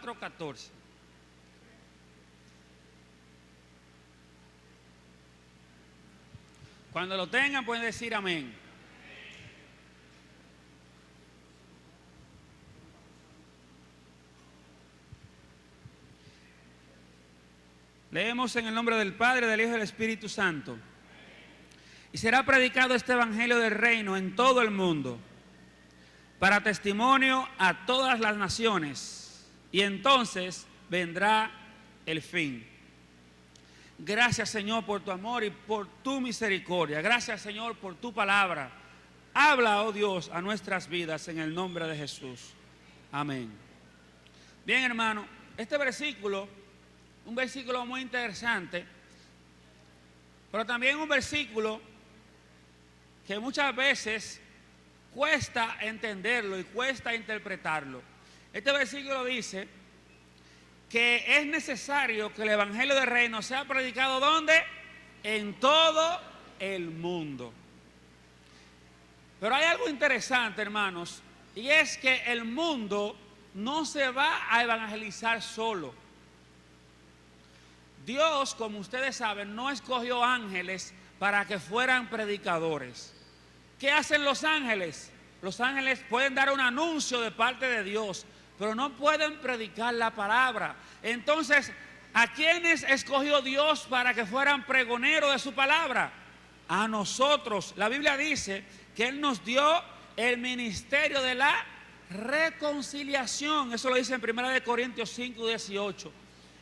4:14. Cuando lo tengan pueden decir amén. Leemos en el nombre del Padre, del Hijo y del Espíritu Santo. Y será predicado este evangelio del reino en todo el mundo, para testimonio a todas las naciones, y entonces vendrá el fin. Gracias, Señor, por tu amor y por tu misericordia. Gracias, Señor, por tu palabra. Habla, oh Dios, a nuestras vidas en el nombre de Jesús. Amén. Bien, hermano, este versículo, un versículo muy interesante, pero también un versículo que muchas veces cuesta entenderlo y cuesta interpretarlo. Este versículo dice que es necesario que el evangelio del reino sea predicado ¿dónde? En todo el mundo. Pero hay algo interesante, hermanos, y es que el mundo no se va a evangelizar solo. Dios, como ustedes saben, no escogió ángeles para que fueran predicadores. ¿Qué hacen los ángeles? Los ángeles pueden dar un anuncio de parte de Dios, pero no pueden predicar la palabra. Entonces, ¿a quiénes escogió Dios para que fueran pregoneros de su palabra? A nosotros. La Biblia dice que Él nos dio el ministerio de la reconciliación. Eso lo dice en 1 Corintios 5:18.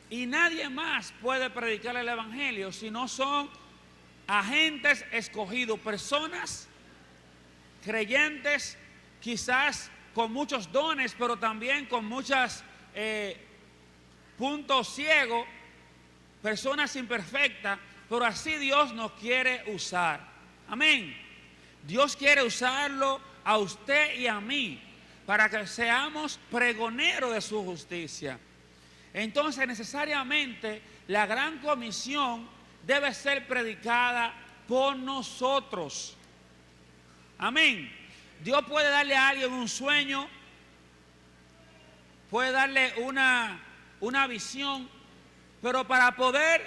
Y nadie más puede predicar el evangelio si no son agentes escogidos, personas creyentes, quizás con muchos dones, pero también con muchos puntos ciegos, personas imperfectas, pero así Dios nos quiere usar. Amén. Dios quiere usarlo a usted y a mí para que seamos pregoneros de su justicia. Entonces, necesariamente, la gran comisión debe ser predicada por nosotros. Amén. Dios puede darle a alguien un sueño, puede darle una visión, pero para poder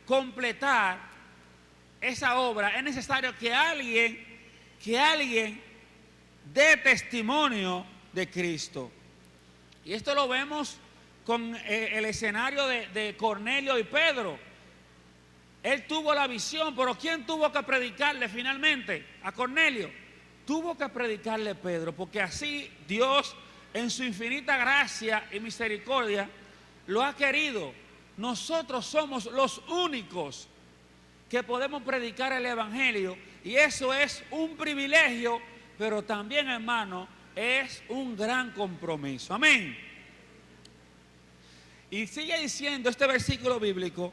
completar esa obra es necesario que alguien dé testimonio de Cristo. Y esto lo vemos con el escenario de Cornelio y Pedro. Él tuvo la visión, pero ¿quién tuvo que predicarle finalmente? A Cornelio. Tuvo que predicarle Pedro, porque así Dios, en su infinita gracia y misericordia, lo ha querido. Nosotros somos los únicos que podemos predicar el evangelio, y eso es un privilegio, pero también, hermano, es un gran compromiso. Amén. Y sigue diciendo este versículo bíblico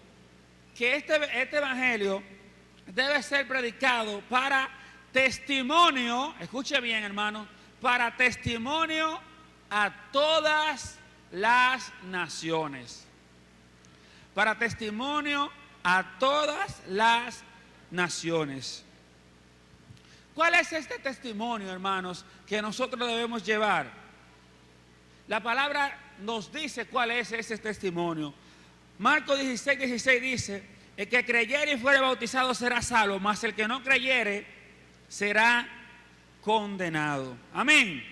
que este evangelio debe ser predicado para testimonio, escuche bien, hermano, para testimonio a todas las naciones. Para testimonio a todas las naciones. ¿Cuál es este testimonio, hermanos, que nosotros debemos llevar? La palabra nos dice cuál es ese testimonio. Marcos 16:16 dice: el que creyere y fuere bautizado será salvo, mas el que no creyere será condenado. Amén.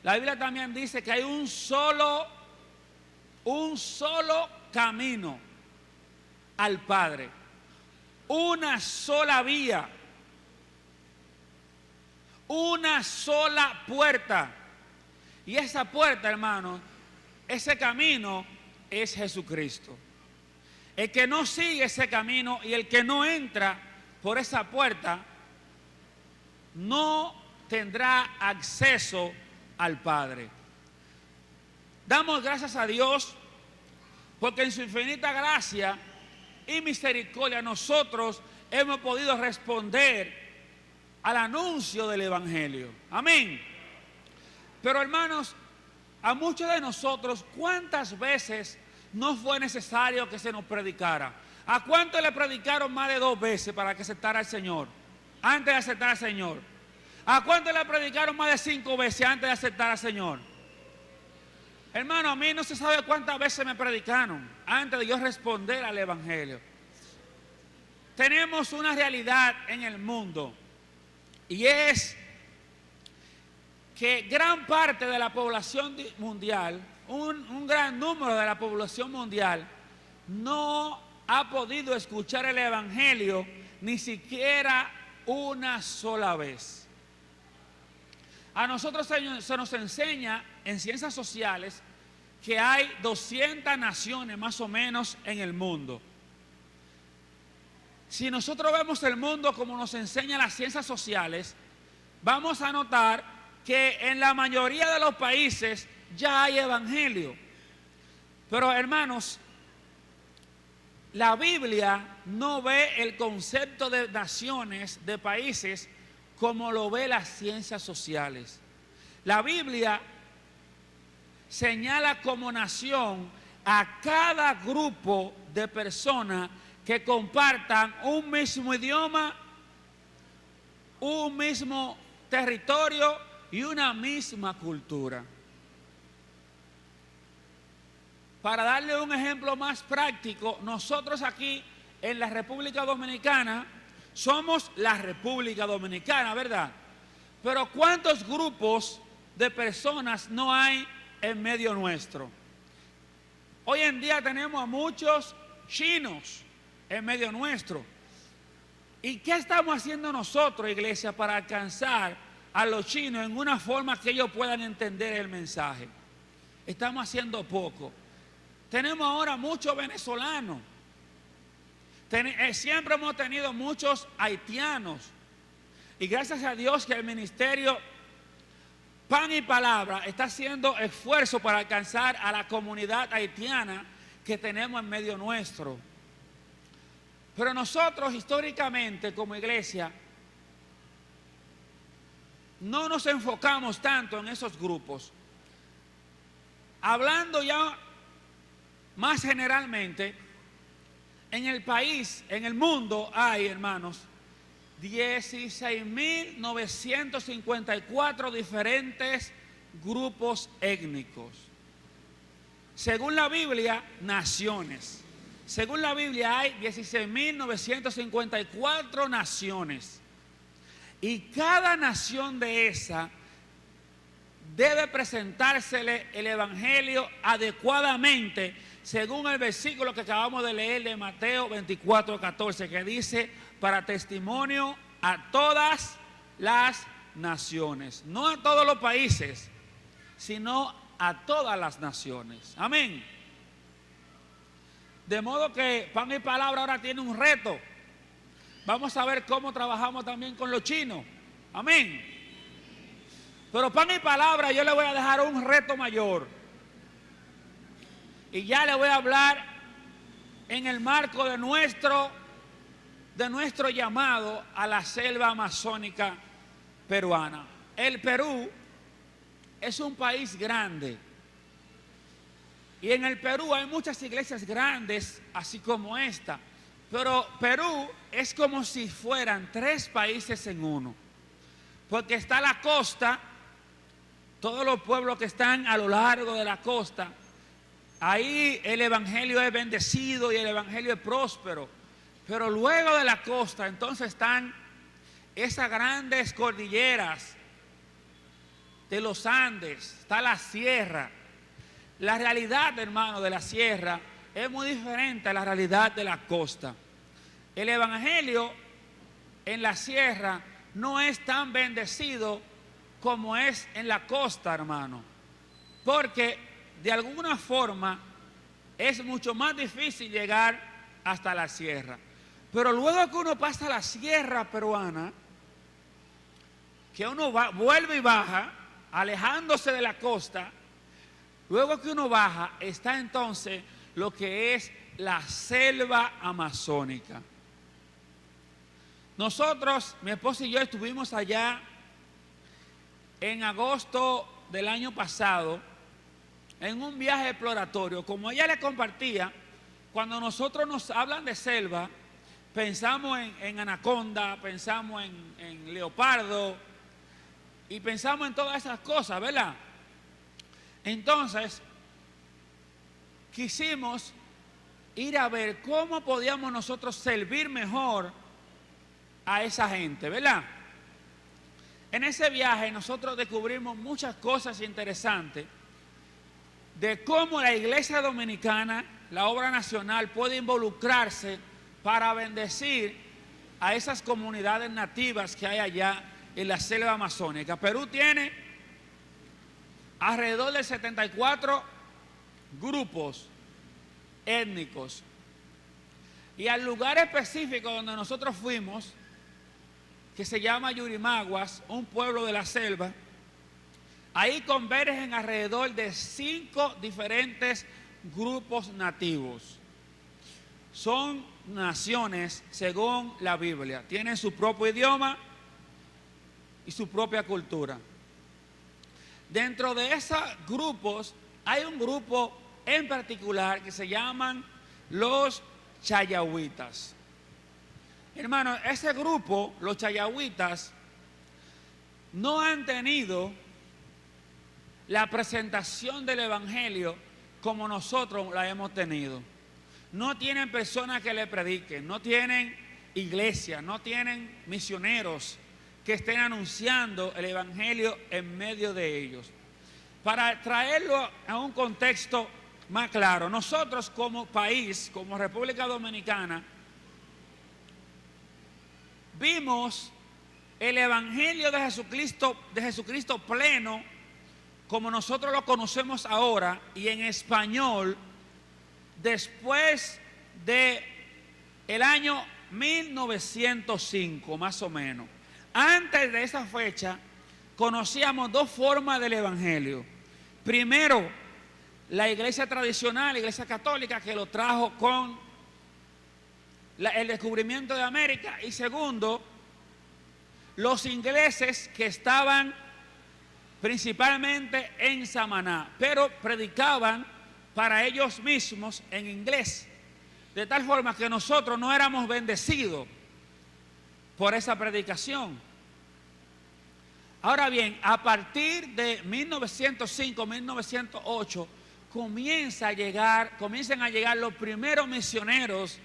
La Biblia también dice que hay un solo camino al Padre, una sola vía, una sola puerta. Y esa puerta, hermano, ese camino es Jesucristo. El que no sigue ese camino y el que no entra por esa puerta no tendrá acceso al Padre. Damos gracias a Dios porque en su infinita gracia y misericordia nosotros hemos podido responder al anuncio del evangelio. Amén. Pero, hermanos, a muchos de nosotros, ¿cuántas veces no fue necesario que se nos predicara? ¿A cuántos le predicaron más de 2 veces para que aceptara al Señor? Antes de aceptar al Señor. ¿A cuántos le predicaron más de 5 veces antes de aceptar al Señor? Hermano, a mí no se sabe cuántas veces me predicaron antes de yo responder al Evangelio. Tenemos una realidad en el mundo y es que gran parte de la población mundial, un gran número de la población mundial, no ha podido escuchar el Evangelio ni siquiera una sola vez. A nosotros se nos enseña en ciencias sociales que hay 200 naciones más o menos en el mundo. Si nosotros vemos el mundo como nos enseñan las ciencias sociales, vamos a notar que en la mayoría de los países ya hay evangelio. Pero hermanos, la Biblia no ve el concepto de naciones, de países, como lo ve las ciencias sociales. La Biblia señala como nación a cada grupo de personas que compartan un mismo idioma, un mismo territorio y una misma cultura. Para darle un ejemplo más práctico, nosotros aquí en la República Dominicana somos la República Dominicana, ¿verdad? Pero ¿cuántos grupos de personas no hay en medio nuestro? Hoy en día tenemos a muchos chinos en medio nuestro. ¿Y qué estamos haciendo nosotros, iglesia, para alcanzar a los chinos en una forma que ellos puedan entender el mensaje? Estamos haciendo poco. Tenemos ahora muchos venezolanos. Siempre hemos tenido muchos haitianos. Y gracias a Dios que el ministerio Pan y Palabra está haciendo esfuerzo para alcanzar a la comunidad haitiana que tenemos en medio nuestro. Pero nosotros históricamente como iglesia no nos enfocamos tanto en esos grupos. Hablando ya más generalmente, en el país, en el mundo hay, hermanos, 16.954 diferentes grupos étnicos. Según la Biblia, naciones. Según la Biblia hay 16.954 naciones. Y cada nación de esa debe presentársele el Evangelio adecuadamente, según el versículo que acabamos de leer de Mateo 24:14, que dice, para testimonio a todas las naciones. No a todos los países, sino a todas las naciones. Amén. De modo que Pan y Palabra ahora tiene un reto. Vamos a ver cómo trabajamos también con los chinos. Amén. Pero Pan y Palabra yo le voy a dejar un reto mayor. Y ya le voy a hablar en el marco de nuestro llamado a la selva amazónica peruana. El Perú es un país grande. Y en el Perú hay muchas iglesias grandes, así como esta. Pero Perú es como si fueran 3 países en uno. Porque está la costa, todos los pueblos que están a lo largo de la costa. Ahí el evangelio es bendecido y el evangelio es próspero. Pero luego de la costa, entonces están esas grandes cordilleras de los Andes, está la sierra. La realidad, hermano, de la sierra es muy diferente a la realidad de la costa. El evangelio en la sierra no es tan bendecido como es en la costa, hermano. Porque de alguna forma es mucho más difícil llegar hasta la sierra. Pero luego que uno pasa la sierra peruana, que uno vuelve y baja, alejándose de la costa, luego que uno baja, está entonces lo que es la selva amazónica. Nosotros, mi esposa y yo, estuvimos allá en agosto del año pasado en un viaje exploratorio. Como ella le compartía, cuando nosotros nos hablan de selva, pensamos en anaconda, pensamos en leopardo y pensamos en todas esas cosas, ¿verdad? Entonces, quisimos ir a ver cómo podíamos nosotros servir mejor a esa gente, ¿verdad? En ese viaje nosotros descubrimos muchas cosas interesantes de cómo la iglesia dominicana, la obra nacional, puede involucrarse para bendecir a esas comunidades nativas que hay allá en la selva amazónica. Perú tiene alrededor de 74 grupos étnicos. Y al lugar específico donde nosotros fuimos, que se llama Yurimaguas, un pueblo de la selva, ahí convergen alrededor de 5 diferentes grupos nativos. Son naciones según la Biblia, tienen su propio idioma y su propia cultura. Dentro de esos grupos hay un grupo en particular que se llaman los chayahuitas. Hermano, ese grupo, los chayahuitas, no han tenido la presentación del evangelio como nosotros la hemos tenido. No tienen personas que le prediquen, no tienen iglesias, no tienen misioneros que estén anunciando el evangelio en medio de ellos. Para traerlo a un contexto más claro, nosotros como país, como República Dominicana, vimos el evangelio de Jesucristo pleno, como nosotros lo conocemos ahora, y en español, después de el año 1905, más o menos. Antes de esa fecha, conocíamos 2 formas del evangelio. Primero, la iglesia tradicional, la iglesia católica, que lo trajo con el descubrimiento de América. Y segundo, los ingleses que estaban principalmente en Samaná, pero predicaban para ellos mismos en inglés, de tal forma que nosotros no éramos bendecidos por esa predicación. Ahora bien, a partir de 1905, 1908, comienzan a llegar los primeros misioneros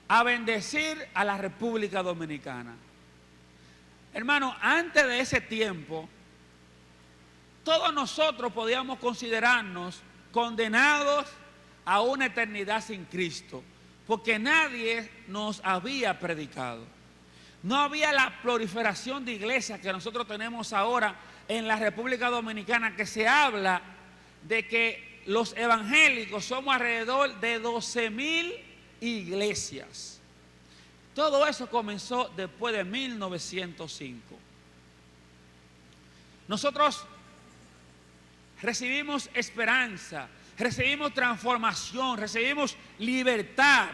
a bendecir a la República Dominicana. Hermano, antes de ese tiempo, todos nosotros podíamos considerarnos condenados a una eternidad sin Cristo, porque nadie nos había predicado. No había la proliferación de iglesias que nosotros tenemos ahora en la República Dominicana, que se habla de que los evangélicos somos alrededor de 12,000 iglesias. Todo eso comenzó después de 1905. Nosotros recibimos esperanza, recibimos transformación, recibimos libertad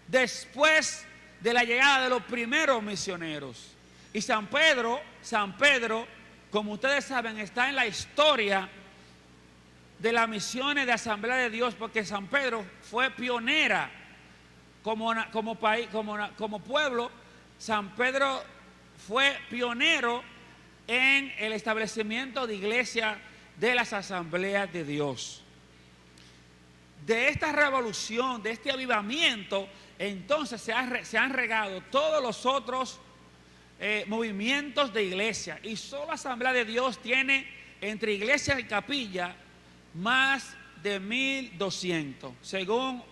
después de la llegada de los primeros misioneros. Y San Pedro, como ustedes saben, está en la historia de las misiones de Asamblea de Dios, porque San Pedro fue pionera como país, como pueblo. San Pedro fue pionero en el establecimiento de iglesias de las Asambleas de Dios. De esta revolución, de este avivamiento, entonces se han regado todos los otros movimientos de iglesia, y solo Asamblea de Dios tiene entre iglesias y capilla más de 1,200, según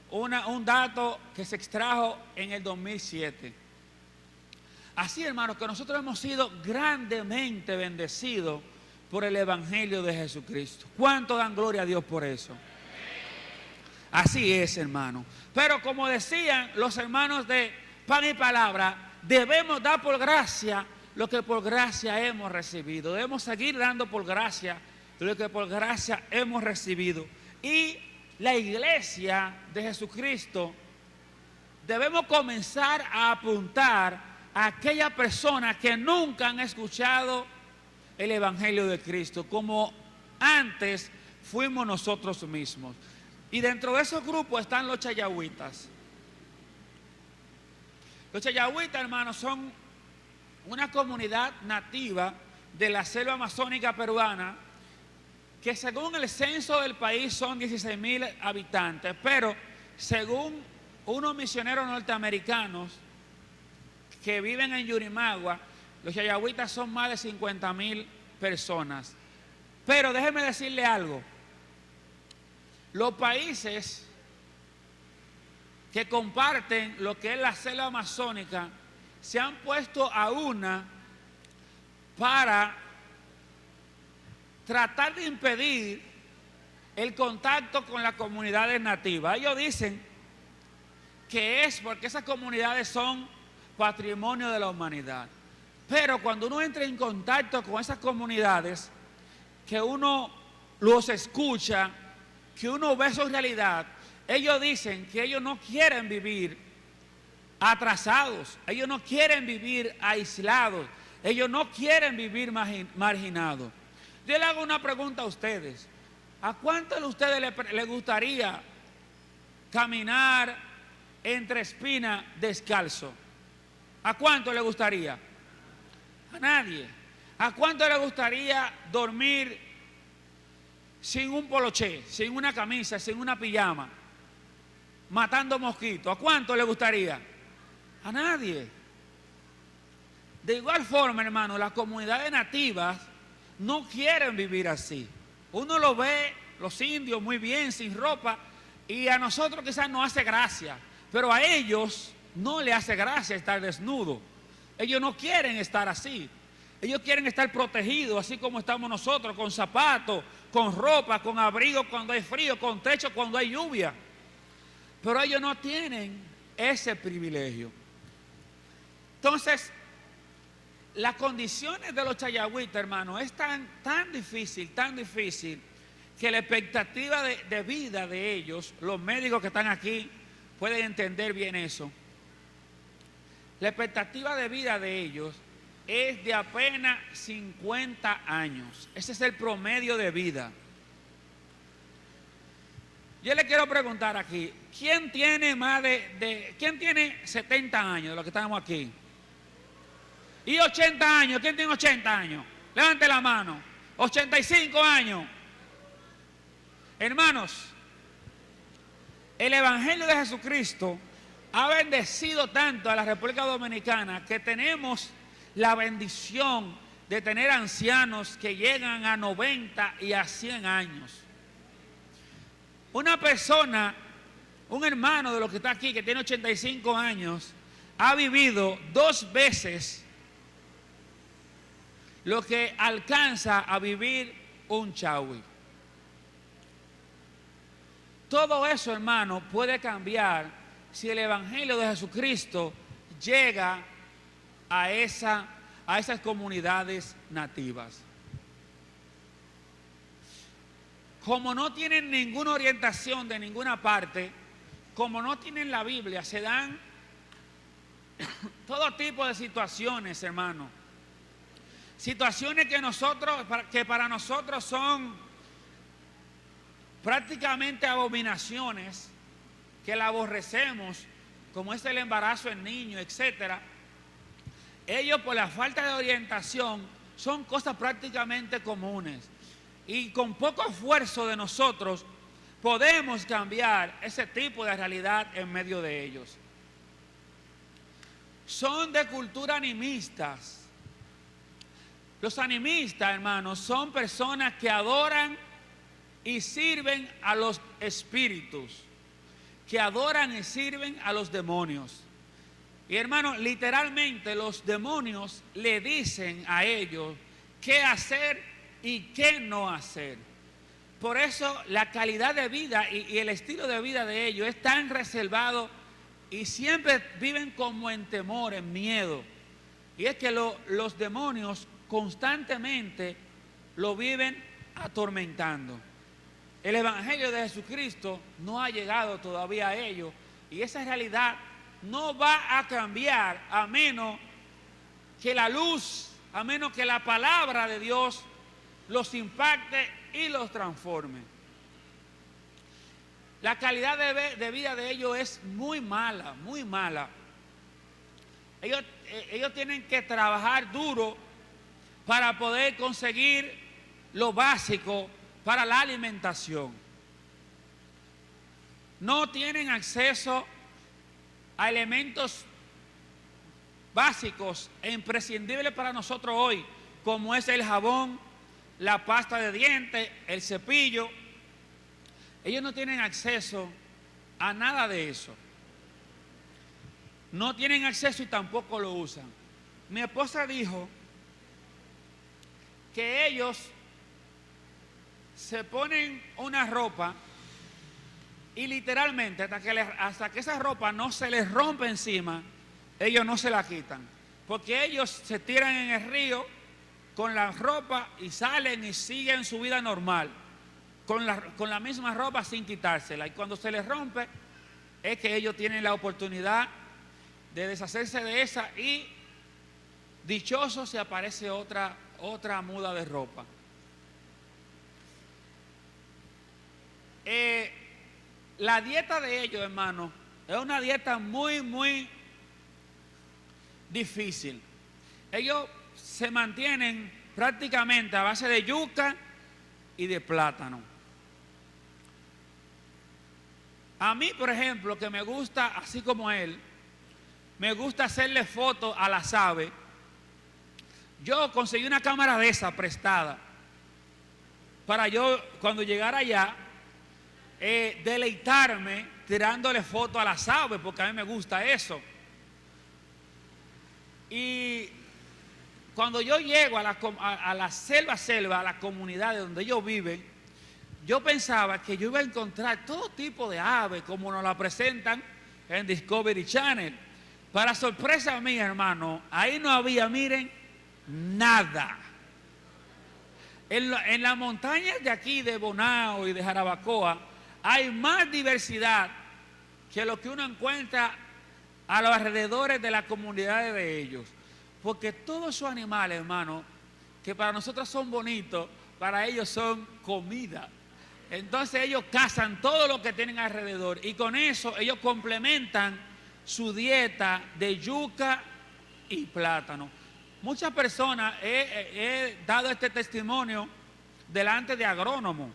un dato que se extrajo en el 2007. Así, hermanos, que nosotros hemos sido grandemente bendecidos por el evangelio de Jesucristo. ¿Cuánto dan gloria a Dios por eso? Así es, hermano. Pero como decían los hermanos de Pan y Palabra, debemos dar por gracia lo que por gracia hemos recibido. Debemos seguir dando por gracia lo que por gracia hemos recibido. Y la iglesia de Jesucristo, debemos comenzar a apuntar a aquellas personas que nunca han escuchado el evangelio de Cristo, como antes fuimos nosotros mismos. Y dentro de esos grupos están los chayahuitas. Los chayahuitas, hermanos, son una comunidad nativa de la selva amazónica peruana que según el censo del país son 16,000 habitantes, pero según unos misioneros norteamericanos que viven en Yurimagua, los yayagüitas son más de 50,000 personas. Pero déjeme decirle algo, los países que comparten lo que es la selva amazónica se han puesto a una para tratar de impedir el contacto con las comunidades nativas. Ellos dicen que es porque esas comunidades son patrimonio de la humanidad. Pero cuando uno entra en contacto con esas comunidades, que uno los escucha, que uno ve su realidad, ellos dicen que ellos no quieren vivir atrasados, ellos no quieren vivir aislados, ellos no quieren vivir marginados. Yo le hago una pregunta a ustedes. ¿A cuántos de ustedes les gustaría caminar entre espinas descalzo? ¿A cuánto le gustaría? A nadie. ¿A cuánto le gustaría dormir sin un poloché, sin una camisa, sin una pijama, matando mosquitos? ¿A cuánto le gustaría? A nadie. De igual forma, hermano, las comunidades nativas no quieren vivir así. Uno lo ve, los indios muy bien, sin ropa, y a nosotros quizás nos hace gracia, pero a ellos no les hace gracia estar desnudo. Ellos no quieren estar así. Ellos quieren estar protegidos, así como estamos nosotros, con zapatos, con ropa, con abrigo cuando hay frío, con techo cuando hay lluvia. Pero ellos no tienen ese privilegio. Entonces, las condiciones de los chayagüitas, hermano, es tan difícil, que la expectativa de vida de ellos, los médicos que están aquí pueden entender bien eso. La expectativa de vida de ellos es de apenas 50 años. Ese es el promedio de vida. Yo le quiero preguntar aquí, ¿quién tiene quién tiene 70 años de los que estamos aquí? Y 80 años, ¿quién tiene 80 años? Levante la mano. 85 años. Hermanos, el Evangelio de Jesucristo ha bendecido tanto a la República Dominicana que tenemos la bendición de tener ancianos que llegan a 90 y a 100 años. Una persona, un hermano de los que está aquí, que tiene 85 años, ha vivido 2 veces lo que alcanza a vivir un chawi. Todo eso, hermano, puede cambiar si el Evangelio de Jesucristo llega a esas comunidades nativas. Como no tienen ninguna orientación de ninguna parte, como no tienen la Biblia, se dan todo tipo de situaciones, hermano. Situaciones que para nosotros son prácticamente abominaciones, que la aborrecemos, como es el embarazo en niños, etc. Ellos, por la falta de orientación, son cosas prácticamente comunes. Y con poco esfuerzo de nosotros podemos cambiar ese tipo de realidad en medio de ellos. Son de cultura animistas. Los animistas, hermanos, son personas que adoran y sirven a los espíritus, que adoran y sirven a los demonios. Y hermanos, literalmente los demonios le dicen a ellos qué hacer y qué no hacer. Por eso la calidad de vida y el estilo de vida de ellos es tan reservado y siempre viven como en temor, en miedo. Y es que los demonios constantemente lo viven atormentando. El Evangelio de Jesucristo no ha llegado todavía a ellos y esa realidad no va a cambiar a menos que la luz, a menos que la palabra de Dios los impacte y los transforme. La calidad de vida de ellos es muy mala, muy mala. Ellos tienen que trabajar duro para poder conseguir lo básico para la alimentación. No tienen acceso a elementos básicos e imprescindibles para nosotros hoy, como es el jabón, la pasta de dientes, el cepillo. Ellos no tienen acceso a nada de eso. No tienen acceso y tampoco lo usan. Mi esposa dijo que ellos se ponen una ropa y literalmente hasta que esa ropa no se les rompe encima, ellos no se la quitan, porque ellos se tiran en el río con la ropa y salen y siguen su vida normal con la misma ropa sin quitársela, y cuando se les rompe es que ellos tienen la oportunidad de deshacerse de esa, y dichoso si aparece otra muda de ropa. La dieta de ellos, hermano, es una dieta muy difícil. Ellos se mantienen prácticamente a base de yuca y de plátano. A mí, por ejemplo, que me gusta, así como él, me gusta hacerle fotos a las aves. Yo conseguí una cámara de esa prestada para yo, cuando llegara allá, deleitarme tirándole fotos a las aves, porque a mí me gusta eso. Y cuando yo llego a la selva, a la comunidad de donde ellos viven, yo pensaba que yo iba a encontrar todo tipo de aves como nos la presentan en Discovery Channel. Para sorpresa mía, hermano, ahí no había, miren, nada. En las montañas de aquí, de Bonao y de Jarabacoa, hay más diversidad que lo que uno encuentra a los alrededores de las comunidades de ellos. Porque todos esos animales, hermano, que para nosotros son bonitos, para ellos son comida. Entonces ellos cazan todo lo que tienen alrededor, y con eso ellos complementan su dieta de yuca y plátano. Muchas personas he dado este testimonio delante de agrónomos.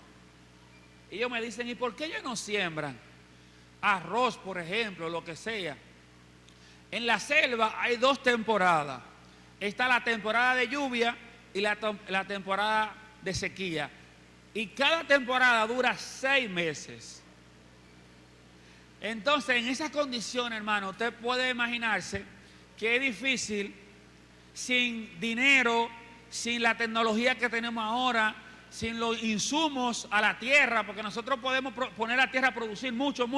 Ellos me dicen, ¿y por qué ellos no siembran arroz, por ejemplo, lo que sea? En la selva hay dos temporadas. Está la temporada de lluvia y la temporada de sequía. Y cada temporada dura 6 meses. Entonces, en esas condiciones, hermano, usted puede imaginarse que es difícil, sin dinero, sin la tecnología que tenemos ahora, sin los insumos a la tierra, porque nosotros podemos poner a la tierra a producir mucho,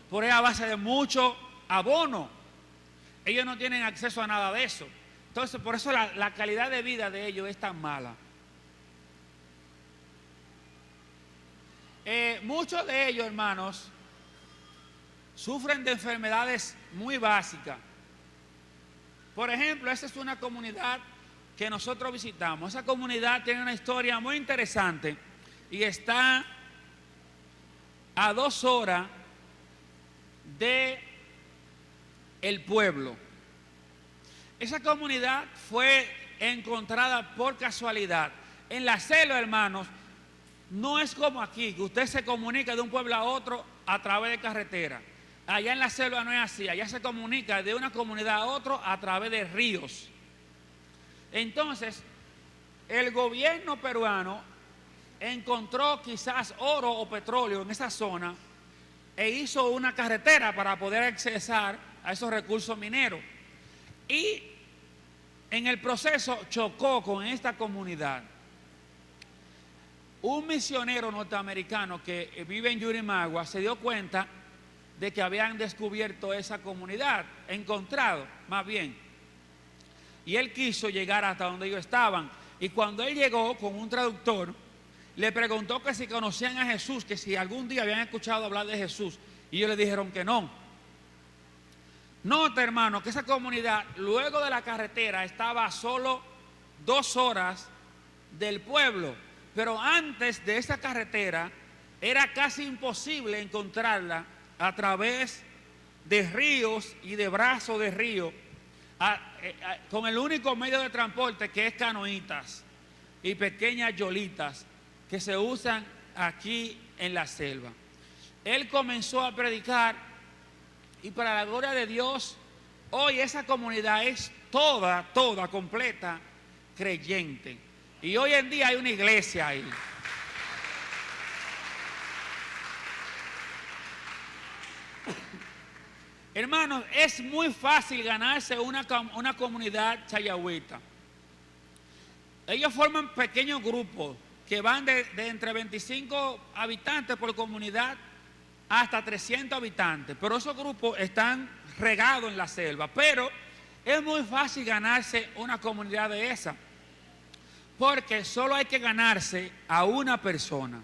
por esa base de mucho abono. Ellos no tienen acceso a nada de eso. Entonces, por eso la calidad de vida de ellos es tan mala. Muchos de ellos, hermanos, sufren de enfermedades muy básicas. Por ejemplo, esa es una comunidad que nosotros visitamos. Esa comunidad tiene una historia muy interesante y está a 2 horas de el pueblo. Esa comunidad fue encontrada por casualidad. En la selva, hermanos, no es como aquí, que usted se comunica de un pueblo a otro a través de carretera. Allá en la selva no es así. Allá se comunica de una comunidad a otra a través de ríos. Entonces, el gobierno peruano encontró quizás oro o petróleo en esa zona e hizo una carretera para poder accesar a esos recursos mineros. Y en el proceso chocó con esta comunidad. Un misionero norteamericano que vive en Yurimagua se dio cuenta de que habían descubierto esa comunidad, encontrado más bien. Y él quiso llegar hasta donde ellos estaban. Y cuando él llegó con un traductor, le preguntó que si conocían a Jesús, que si algún día habían escuchado hablar de Jesús. Y ellos le dijeron que no. Nota, hermano, que esa comunidad, luego de la carretera, estaba a solo 2 horas del pueblo. Pero antes de esa carretera, era casi imposible encontrarla a través de ríos y de brazos de río, con el único medio de transporte que es canoitas y pequeñas yolitas que se usan aquí en la selva. Él comenzó a predicar y para la gloria de Dios, hoy esa comunidad es toda completa creyente. Y hoy en día hay una iglesia ahí. Hermanos, es muy fácil ganarse una comunidad chayagüita. Ellos forman pequeños grupos que van de entre 25 habitantes por comunidad hasta 300 habitantes. Pero esos grupos están regados en la selva. Pero es muy fácil ganarse una comunidad de esa. Porque solo hay que ganarse a una persona.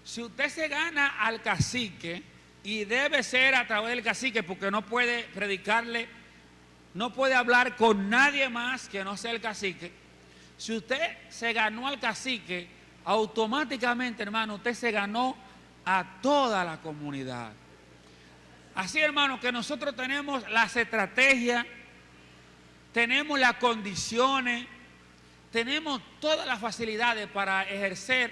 Si usted se gana al cacique, y debe ser a través del cacique, porque no puede predicarle, no puede hablar con nadie más que no sea el cacique. Si usted se ganó al cacique, automáticamente, hermano, usted se ganó a toda la comunidad. Así, hermano, que nosotros tenemos las estrategias, tenemos las condiciones, tenemos todas las facilidades para ejercer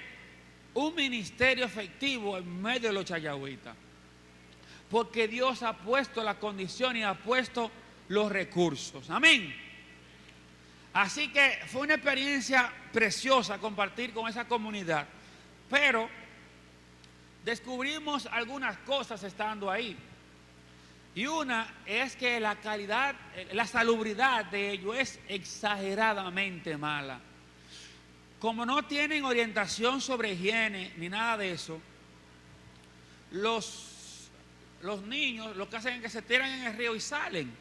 un ministerio efectivo en medio de los chayagüitas. Porque Dios ha puesto las condiciones y ha puesto los recursos. Amén. Así que fue una experiencia preciosa compartir con esa comunidad. Pero descubrimos algunas cosas estando ahí. Y una es que la calidad, la salubridad de ellos es exageradamente mala. Como no tienen orientación sobre higiene ni nada de eso, los niños lo que hacen es que se tiran en el río y salen.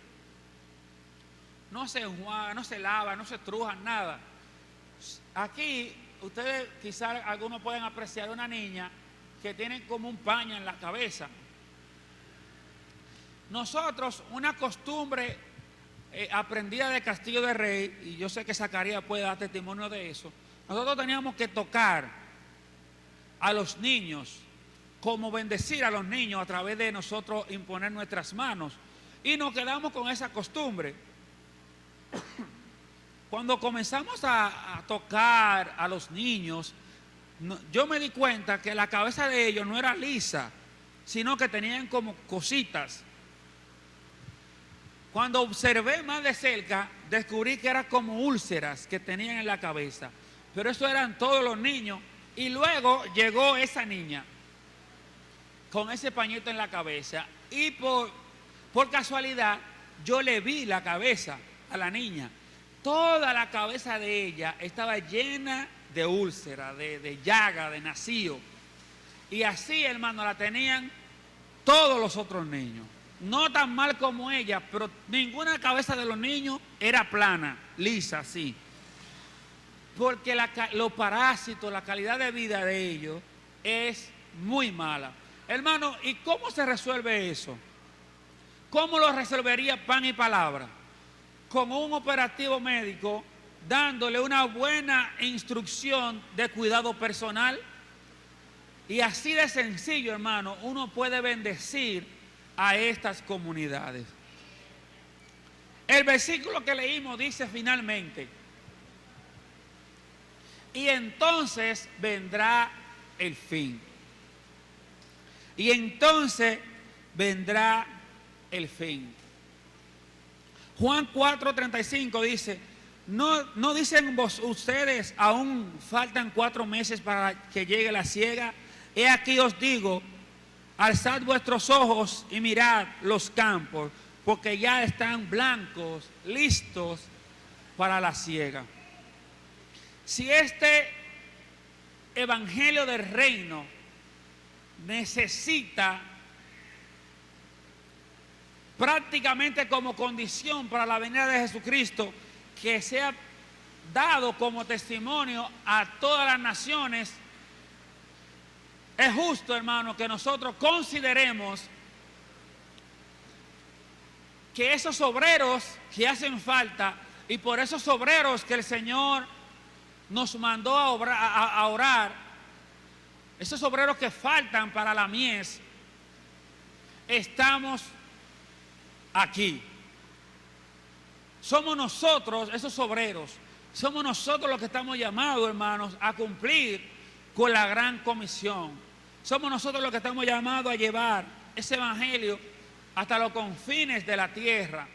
No se enjuagan, no se lavan, no se trujan, nada. Aquí, ustedes quizás algunos pueden apreciar una niña que tiene como un paño en la cabeza. Nosotros, una costumbre aprendida de Castillo de Rey, y yo sé que Zacarías puede dar testimonio de eso, nosotros teníamos que tocar a los niños, como bendecir a los niños a través de nosotros imponer nuestras manos. Y nos quedamos con esa costumbre. Cuando comenzamos a tocar a los niños, yo me di cuenta que la cabeza de ellos no era lisa, sino que tenían como cositas. Cuando observé más de cerca, descubrí que eran como úlceras que tenían en la cabeza. Pero eso eran todos los niños. Y luego llegó esa niña con ese pañito en la cabeza y por casualidad yo le vi la cabeza a la niña. Toda la cabeza de ella estaba llena de úlcera, de llaga, de nacío. Y así, hermano, la tenían todos los otros niños. No tan mal como ella, pero ninguna cabeza de los niños era plana, lisa, así. Porque los parásitos, la calidad de vida de ellos es muy mala. Hermano, ¿y cómo se resuelve eso? ¿Cómo lo resolvería Pan y Palabra? Con un operativo médico, dándole una buena instrucción de cuidado personal. Y así de sencillo, hermano, uno puede bendecir a estas comunidades. El versículo que leímos dice finalmente: y entonces vendrá el fin. Y entonces vendrá el fin. Juan 4:35 dice: ¿No dicen ustedes aún faltan 4 meses para que llegue la siega? He aquí os digo, alzad vuestros ojos y mirad los campos, porque ya están blancos, listos para la siega. Si este evangelio del reino necesita prácticamente como condición para la venida de Jesucristo que sea dado como testimonio a todas las naciones, es justo, hermano, que nosotros consideremos que esos obreros que hacen falta, y por esos obreros que el Señor nos mandó a orar, esos obreros que faltan para la mies, estamos aquí. Somos nosotros esos obreros, somos nosotros los que estamos llamados, hermanos, a cumplir con la gran comisión. Somos nosotros los que estamos llamados a llevar ese evangelio hasta los confines de la tierra.